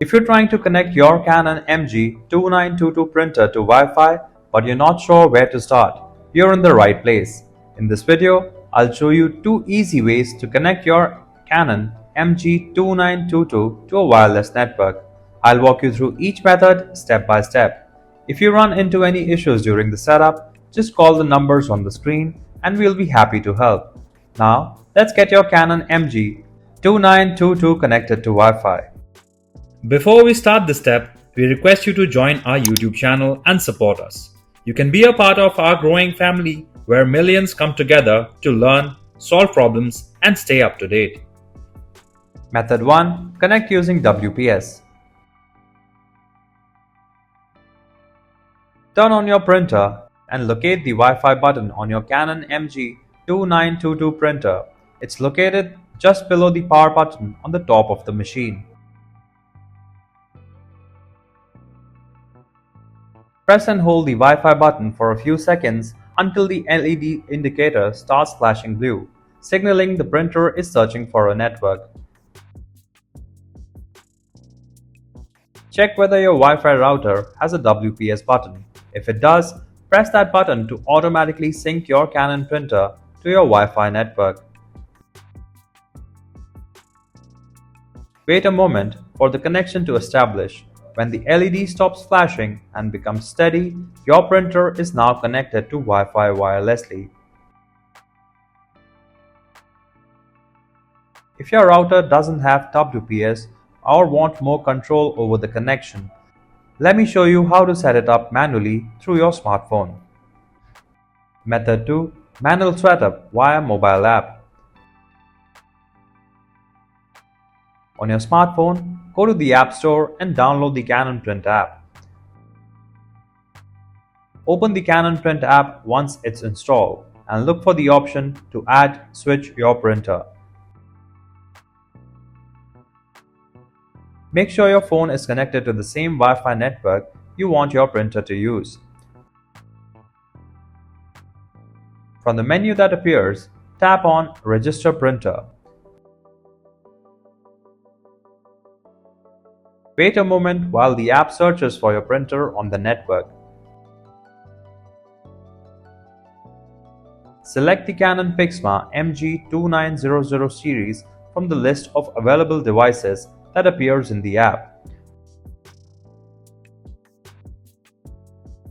If you're trying to connect your Canon MG2922 printer to Wi-Fi but you're not sure where to start, you're in the right place. In this video, I'll show you 2 easy ways to connect your Canon MG2922 to a wireless network. I'll walk you through each method step by step. If you run into any issues during the setup, just call the numbers on the screen and we'll be happy to help. Now, let's get your Canon MG2922 connected to Wi-Fi. Before we start this step, we request you to join our YouTube channel and support us. You can be a part of our growing family where millions come together to learn, solve problems, and stay up to date. Method 1. Connect using WPS. Turn on your printer and locate the Wi-Fi button on your Canon MG2922 printer. It's located just below the power button on the top of the machine. Press and hold the Wi-Fi button for a few seconds until the LED indicator starts flashing blue, signaling the printer is searching for a network. Check whether your Wi-Fi router has a WPS button. If it does, press that button to automatically sync your Canon printer to your Wi-Fi network. Wait a moment for the connection to establish. When the LED stops flashing and becomes steady, your printer is now connected to Wi-Fi wirelessly. If your router doesn't have WPS or want more control over the connection, let me show you how to set it up manually through your smartphone. Method 2. Manual setup via mobile app. On your smartphone, go to the App Store and download the Canon Print app. Open the Canon Print app once it's installed and look for the option to add switch your printer. Make sure your phone is connected to the same Wi-Fi network you want your printer to use. From the menu that appears, tap on Register Printer. Wait a moment while the app searches for your printer on the network. Select the Canon PIXMA MG2922 series from the list of available devices that appears in the app.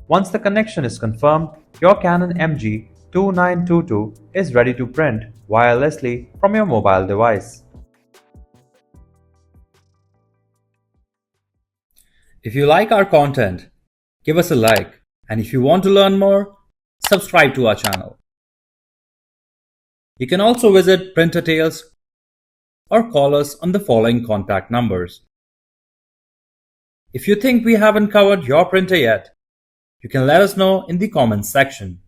Once the connection is confirmed, your Canon MG2922 is ready to print wirelessly from your mobile device. If you like our content, give us a like, and if you want to learn more, subscribe to our channel. You can also visit Printer Tales or call us on the following contact numbers. If you think we haven't covered your printer yet, you can let us know in the comments section.